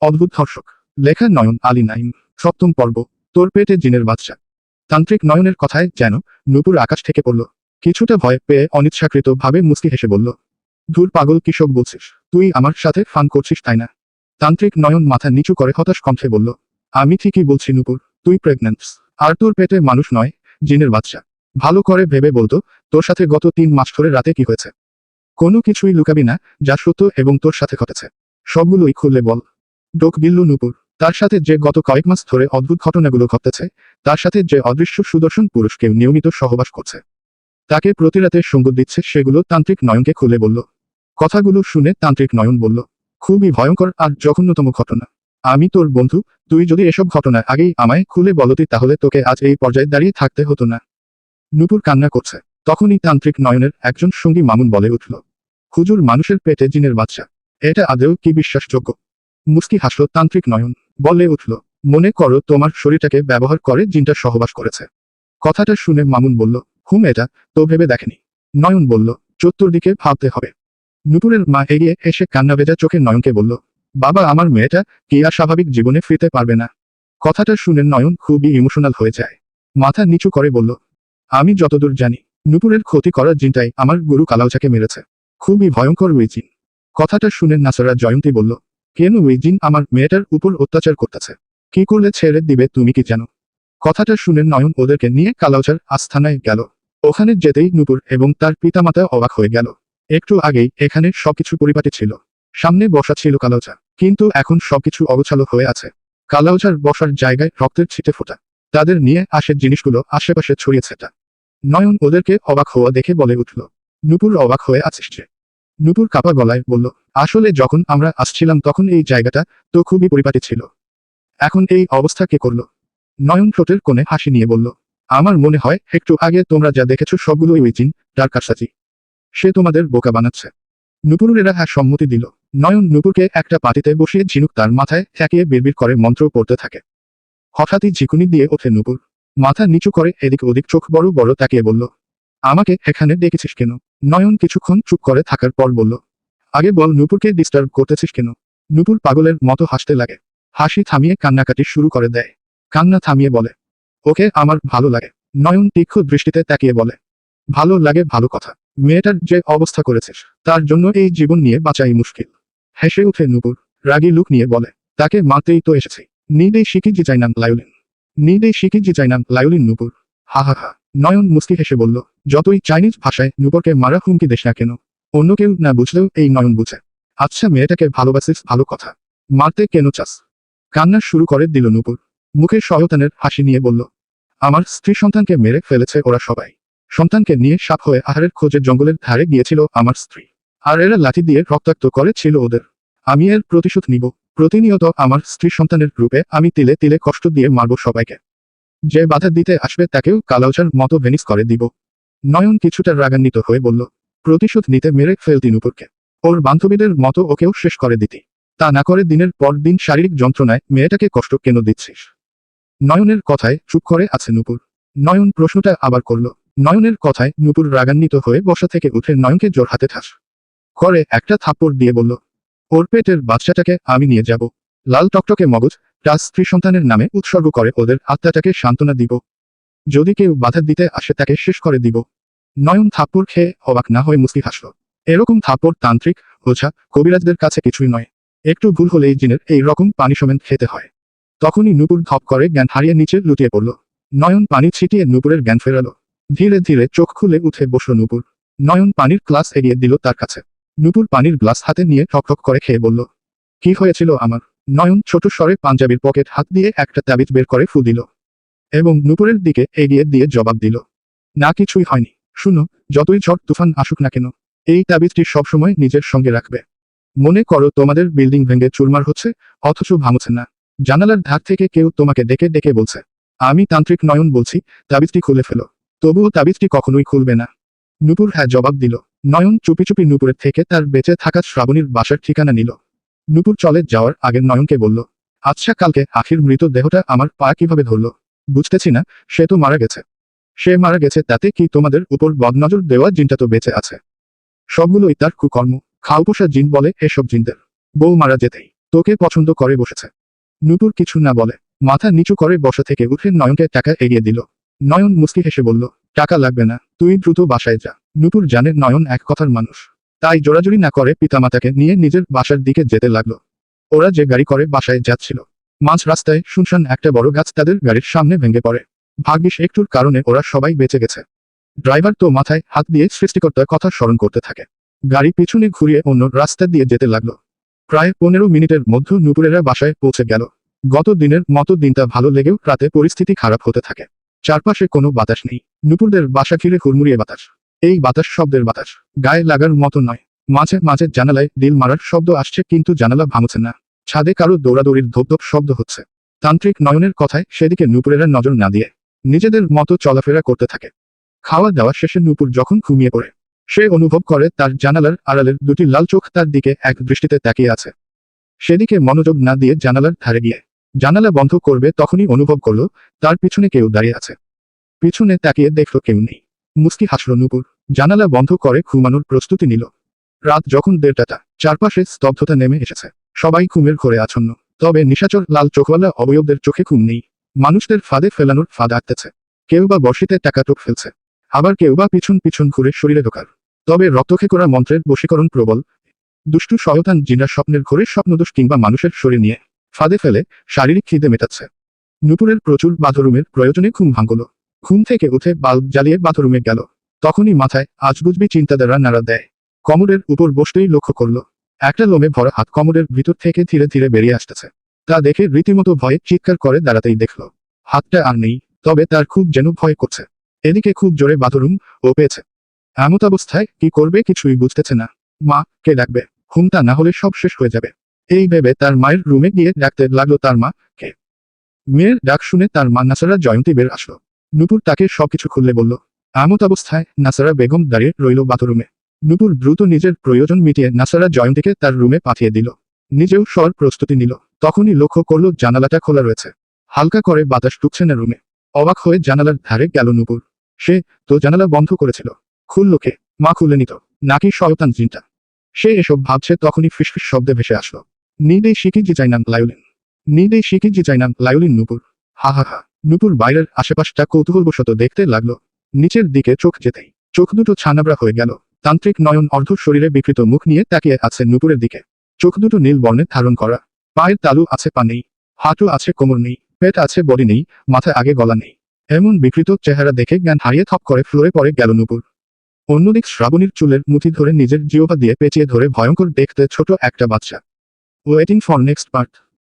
অদ্ভুত ধর্ষক। লেখা নয়ন আলী নাইম। সপ্তম পর্ব। তোর পেটে জিনের বাচ্চা। তান্ত্রিক নয়নের কথায় যেন নূপুর আকাশ থেকে পড়ল। কিছুটা ভয় পেয়ে অনিচ্ছাকৃত ভাবে মুচকি হেসে বলল, ধুর পাগল, কি সব বলছিস? তুই আমার সাথে ফান করছিস তাই না? তান্ত্রিক নয়ন মাথা নিচু করে হতাশ কণ্ঠে বলল, আমি ঠিকই বলছি নূপুর, তুই প্রেগন্যান্ট। আর তোর পেটে মানুষ নয়, জিনের বাচ্চা। ভালো করে ভেবে বলতো, তোর সাথে গত 3 মাস ধরে রাতে কি হয়েছে? কোনো কিছুই লুকাবি না, যা সত্য এবং তোর সাথে ঘটেছে সবগুলোই খুলে বল। ডোক গিলল নূপুর। তার সাথে যে গত কয়েক মাস ধরে অদ্ভুত ঘটনাগুলো ঘটতেছে, তার সাথে যে অদৃশ্য সুদর্শন পুরুষকে নিয়মিত সহবাস করছে, তাকে প্রতি রাতে সঙ্গ দিচ্ছে, সেগুলো তান্ত্রিক নয়নকে খুলে বলল। কথাগুলো শুনে তান্ত্রিক নয়ন বলল, খুবই ভয়ঙ্কর আর জঘন্যতম ঘটনা। আমি তোর বন্ধু, তুই যদি এসব ঘটনা আগেই আমায় খুলে বলতি তাহলে তোকে আজ এই পর্যায়ে দাঁড়িয়ে থাকতে হতো না। নূপুর কান্না করছে। তখনই তান্ত্রিক নয়নের একজন সঙ্গী মামুন বলে উঠল, হুজুর, মানুষের পেটে জিনের বাচ্চা, এটা আদৌ কি বিশ্বাসযোগ্য? মুস্কি হাসল তান্ত্রিক নয়ন, বলে উঠল, মনে করো তোমার শরীরটাকে ব্যবহার করে জিনটা সহবাস করেছে। কথাটা শুনে মামুন বলল, এটা তো ভেবে দেখেনি। নয়ন বলল, চতুর্দিকে ভাবতে হবে। নূপুরের মা এগিয়ে এসে কান্না ভেজা চোখে নয়নকে বলল, বাবা, আমার মেয়েটা কি আর স্বাভাবিক জীবনে ফিরতে পারবে না? কথাটা শুনে নয়ন খুবই ইমোশনাল হয়ে যায়। মাথা নিচু করে বলল, আমি যতদূর জানি, নূপুরের ক্ষতি করার জিনটাই আমার গুরু কালাউচাকে মেরেছে। খুবই ভয়ঙ্কর ওই জিন। কথাটা শুনে নাসরা জয়ন্তী বলল, কেন ওই জিন আমার মেয়েটার উপর অত্যাচার করতেছে? কি করলে ছেড়ে দিবে তুমি কি জানো? কথাটা শুনে নয়ন ওদেরকে নিয়ে কালাউচার আস্থানায় গেল। ওখানে যেতেই নূপুর এবং তার পিতামাতা অবাক হয়ে গেল। একটু আগেই এখানে সবকিছু পরিপাটি ছিল। সামনে বসা ছিল কালাউচা, কিন্তু এখন সবকিছু অগোছালো হয়ে আছে। কালাউচার বসার জায়গায় রক্তের ছিটে ফোটা। তাদের নিয়ে আসে জিনিসগুলো আশেপাশে ছড়িয়েছে। নয়ন ওদেরকে অবাক হওয়া দেখে বলে উঠল, নূপুর, অবাক হয়ে আছিস যে? নূপুর কাপা গলায় বলল, আসলে যখন আমরা আসছিলাম তখন এই জায়গাটা তো খুবই পরিপাটি ছিল। এখন এই অবস্থা কে করলো? নয়ন ঠোঁটের কোণে হাসি নিয়ে বলল, আমার মনে হয় একটু আগে তোমরা যা দেখেছো সবগুলোই ওই জিন, তার কারসাজি। সে তোমাদের বোকা বানাচ্ছে। নূপুরেরা হ্যাঁ সম্মতি দিল। নয়ন নূপুরকে একটা পাটিতে বসিয়ে ঝিনুক তার মাথায় ঠেকিয়ে বিড়বিড় করে মন্ত্র পড়তে থাকে। হঠাৎই ঝিকুনি দিয়ে ওঠে নূপুর। মাথা নিচু করে এদিক ওদিক চোখ বড় বড় তাকিয়ে বলল, আমাকে এখানে ডেকেছিস কেন? নয়ন কিছুক্ষণ চুপ করে থাকার পর বলল, আগে বল, নূপুরকে ডিস্টার্ব করতেছিস কেন? নূপুর পাগলের মতো হাসতে লাগে। হাসি থামিয়ে কান্নাকাটি শুরু করে দেয়। কান্না থামিয়ে বলে, ওকে আমার ভালো লাগে। নয়ন তীক্ষ্ণ দৃষ্টিতে তাকিয়ে বলে, ভালো লাগে ভালো কথা। মেয়েটার যে অবস্থা করেছিস, তার জন্য এই জীবন নিয়ে বাঁচাই মুশকিল। হেসে উঠে নূপুর রাগী লুক নিয়ে বলে, তাকে মারতেই তো এসেছি। নিদেই শিখিজি চাইনাম লায়ুলিন। নিদেই শিখিজি চাইনাম লায়ুলিন নূপুর। হা হা হা। নয়ন মুস্কি হেসে বলল, যতই চাইনিজ ভাষায় নূপুরকে মারা হুমকি দেশ না কেন, অন্য কেউ না বুঝলেও এই নয়ন বুঝে। আচ্ছা, মেয়েটাকে ভালোবাসিস, ভালো কথা। মারতে কেন চাস? কান্না শুরু করে দিল নূপুর। মুখে শয়তানের হাসি নিয়ে বলল, আমার স্ত্রী সন্তানকে মেরে ফেলেছে ওরা সবাই। সন্তানকে নিয়ে সাপ হয়ে আহারের খোঁজে জঙ্গলের ধারে গিয়েছিল আমার স্ত্রী। আর এরা লাঠি দিয়ে রক্তাক্ত করেছিল ওদের। আমি এর প্রতিশোধ নিব। প্রতিনিয়ত আমার স্ত্রী সন্তানের রূপে আমি তিলে তিলে কষ্ট দিয়ে মারব সবাইকে। যে বাধা দিতে আসবে তাকেও কালাউচার মতো ভেনিস করে দিব। নয়ন কিছুটা রাগান্বিত হয়ে বলল, প্রতিশোধ নিতে মেরে ফেলতি নূপুরকে। ওর বান্ধবীদের মতো ওকেও শেষ করে দিতি। তা না করে দিনের পর দিন শারীরিক যন্ত্রণায় মেয়েটাকে কষ্ট কেন দিচ্ছিস? নয়নের কথায় চুপ করে আছে নূপুর। নয়ন প্রশ্নটা আবার করল। নয়নের কথায় নূপুর রাগান্বিত হয়ে বসা থেকে উঠে নয়নকে জোর হাতে ঠাস করে একটা থাপ্পড় দিয়ে বলল, ওর পেটের বাচ্চাটাকে আমি নিয়ে যাব। লাল টকটকে মগজ তার স্ত্রী সন্তানের নামে উৎসর্গ করে ওদের আত্মাটাকে সান্ত্বনা দিব। যদি কেউ বাধা দিতে আসে তাকে শেষ করে দিব। নয়ন থাপ্পড় খেয়ে অবাক না হয়ে মুচকি হাসল। এরকম থাপ্পড় তান্ত্রিক, ওঝা, কবিরাজদের কাছে কিছুই নয়। একটু ভুল হলেই জিনের এই রকম পানিশমেন্ট খেতে হয়। তখনই নূপুর ধপ করে জ্ঞান হারিয়ে নিচে লুটিয়ে পড়ল। নয়ন পানি ছিটিয়ে নূপুরের জ্ঞান ফেরালো। ধীরে ধীরে চোখ খুলে উঠে বসল নূপুর। নয়ন পানির গ্লাস এগিয়ে দিল তার কাছে। নূপুর পানির গ্লাস হাতে নিয়ে ঠকঠক করে খেয়ে বলল, কি হয়েছিল আমার? নয়ন ছোট স্বরে পাঞ্জাবির পকেট হাত দিয়ে একটা তাবিজ বের করে ফু দিল এবং নূপুরের দিকে এগিয়ে দিয়ে জবাব দিল, না, কিছুই হয়নি। শুনো, যতই ঝড় তুফান আসুক না কেন, এই তাবিজটি সবসময় নিজের সঙ্গে রাখবে। মনে করো তোমাদের বিল্ডিং ভেঙে চুরমার হচ্ছে, অথচ ভাঙছে না। জানালার ধার থেকে কেউ তোমাকে ডেকে ডেকে বলছে, আমি তান্ত্রিক নয়ন বলছি, তাবিজটি খুলে ফেলো। তবুও তাবিজটি কখনোই খুলবে না। নূপুর হ্যাঁ জবাব দিল। নয়ন চুপি চুপি নূপুরের থেকে তার বেঁচে থাকা শ্রাবণীর বাসার ঠিকানা নিল। নূপুর চলে যাওয়ার আগে নয়নকে বলল, আচ্ছা, কালকে আখির মৃত দেহটা আমার পা কিভাবে ধরলো? বুঝতেছি না, সে তো মারা গেছে। সে মারা গেছে তাতে কি তোমাদের উপর বদনজর দেওয়া জিনটা তো বেঁচে আছে। সবগুলোই তার কুকর্ম। খাওপোষা জিন বলে এসব জিনদের। বউ মারা যেতেই তোকে পছন্দ করে বসেছে। নূপুর কিছু না বলে মাথা নিচু করে বসা থেকে উঠে নয়নকে টাকা এগিয়ে দিল। নয়ন মুচকি হেসে বলল, টাকা লাগবে না, তুই দ্রুত বাসায় যা। নূপুর জানে নয়ন এক কথার মানুষ, তাই জোরাজুরি না করে পিতামাতাকে নিয়ে নিজের বাসার দিকে যেতে লাগলো। ওরা যে গাড়ি করে বাসায় যাচ্ছিল, মাঝ রাস্তায় শুনশান একটা বড় গাছ তাদের গাড়ির সামনে ভেঙে পড়ে। ভাগ্যিস একটুর কারণে ওরা সবাই বেঁচে গেছে। ড্রাইভার তো মাথায় হাত দিয়ে সৃষ্টিকর্তার কথা স্মরণ করতে থাকে। গাড়ি পিছনে ঘুরিয়ে অন্য রাস্তা দিয়ে যেতে লাগলো। প্রায় 15 মিনিটের মধ্যে নূপুরেরা বাসায় পৌঁছে গেল। গত দিনের মতো দিনটা ভালো লেগেও রাতে পরিস্থিতি খারাপ হতে থাকে। চারপাশে কোনো বাতাস নেই। নূপুরদের বাসা ঘিরে হুড়মুড়িয়ে বাতাস। এই বাতাস শব্দের বাতাস, গায়ে লাগার মতো নয়। মাঝে মাঝে জানালায় ডিল মারার শব্দ আসছে, কিন্তু জানালা ভাঙছে না। ছাদে কারো দৌড়াদৌড়ির ধপধপ শব্দ হচ্ছে। তান্ত্রিক নয়নের কথায় সেদিকে নূপুরেরা নজর না দিয়ে নিজেদের মতো চলাফেরা করতে থাকে। খাওয়া দাওয়া শেষে নূপুর যখন ঘুমিয়ে পড়ে, সে অনুভব করে তার জানালার আড়ালের দুটি লাল চোখ তার দিকে এক দৃষ্টিতে তাকিয়ে আছে। সেদিকে মনোযোগ না দিয়ে জানালার ধারে গিয়ে জানালা বন্ধ করবে তখনই অনুভব করলো তার পিছনে কেউ দাঁড়িয়ে আছে। পিছনে তাকিয়ে দেখলো কেউ নেই। মুচকি হাসল নূপুর, জানালা বন্ধ করে ঘুমানোর প্রস্তুতি নিল। রাত যখন 1:30টা, চারপাশে স্তব্ধতা নেমে এসেছে। সবাই ঘুমের ঘোরে আচ্ছন্ন, তবে নিশাচর লাল চোখওয়ালা অবয়বদের চোখে ঘুম নেই। মানুষদের ফাঁদে ফেলানোর ফাঁদ আঁকতেছে। কেউ বা বর্ষিতে টাকা টোপ ফেলছে, আবার কেউ বা পিছন পিছন ঘুরে শরীরে ঢোকার। তবে রক্তক্ষেকরা মন্ত্রের বশীকরণ প্রবল। দুষ্টু শয়তান জিনরা স্বপ্নের ঘোরে স্বপ্নদোষ কিংবা মানুষের শরীর নিয়ে ফাঁদে ফেলে শারীরিক খিদে মেটাচ্ছে। নূপুরের প্রচুর বাথরুমের প্রয়োজনে ঘুম ভাঙল। ঘুম থেকে উঠে বাল্ব জ্বালিয়ে বাথরুমে গেল। তখনই মাথায় আজগুজবি চিন্তাধারা নাড়া দেয়। কমোডের উপর বসতেই লক্ষ্য করল একটা লোমে ভরা হাত কমোডের ভিতর থেকে ধীরে ধীরে বেরিয়ে আসতেছে। তা দেখে রীতিমতো ভয়ে চিৎকার করে দাঁড়াতেই দেখল হাতটা আর নেই, তবে তার খুব যেন ভয় করছে। এদিকে খুব জোরে বাথরুম ও পেয়েছে। এমতাবস্থায় কি করবে কিছুই বুঝতেছে না। মা কে ডাকবে, ঘুমটা না হলে সব শেষ হয়ে যাবে। এই ভেবে তার মায়ের রুমে গিয়ে ডাকতে লাগলো তার মা কে। মেয়ের ডাক শুনে তার মা নাসারা জয়ন্তী বের আসলো। নূপুর তাকে সবকিছু খুললে বলল। এমতাবস্থায় নাসারা বেগম দাঁড়িয়ে রইল বাথরুমে। নূপুর দ্রুত নিজের প্রয়োজন মিটিয়ে নাসারা জয়ন্তীকে তার রুমে পাঠিয়ে দিল। নিজেও সর প্রস্তুতি নিল। তখনই লক্ষ্য করল জানালাটা খোলা রয়েছে। হালকা করে বাতাস ঢুকছে না রুমে। অবাক হয়ে জানালার ধারে গেল নূপুর। সে তো জানালা বন্ধ করেছিল। খুলল কে? মা খুলে নিত, নাকি শয়তান জিনটা? সে এসব ভাবছে তখনই ফিসফিস শব্দে ভেসে আসলো, নিদেই শিখি জিজাইনাম লায়ুলিন, নিদেই শিখি জিজাইনাম লায়ুলিন। নূপুর হা হা হা। নূপুর বাইরের আশেপাশটা কৌতূহলবশত দেখতে লাগলো। নিচের দিকে চোখ যেতেই চোখ দুটো ছানাবড়া হয়ে গেল। তান্ত্রিক নয়ন অর্ধ শরীরে বিকৃত মুখ নিয়ে তাকিয়ে আছে নূপুরের দিকে। চোখ দুটো নীল বর্ণে ধারণ করা। পায়ের তালু আছে, পা নেই। হাঁটু আছে, কোমর নেই। পেট আছে, বডি নেই। মাথায় আগে গলা নেই। এমন বিকৃত চেহারা দেখে জ্ঞান হারিয়ে থপ করে ফ্লোরে পড়ে গেল নূপুর। অন্যদিক শ্রাবণীর চুলের মুঠি ধরে নিজের জিহ্বা দিয়ে পেঁচিয়ে ধরে ভয়ঙ্কর দেখতে ছোট একটা বাচ্চা। Waiting for next part.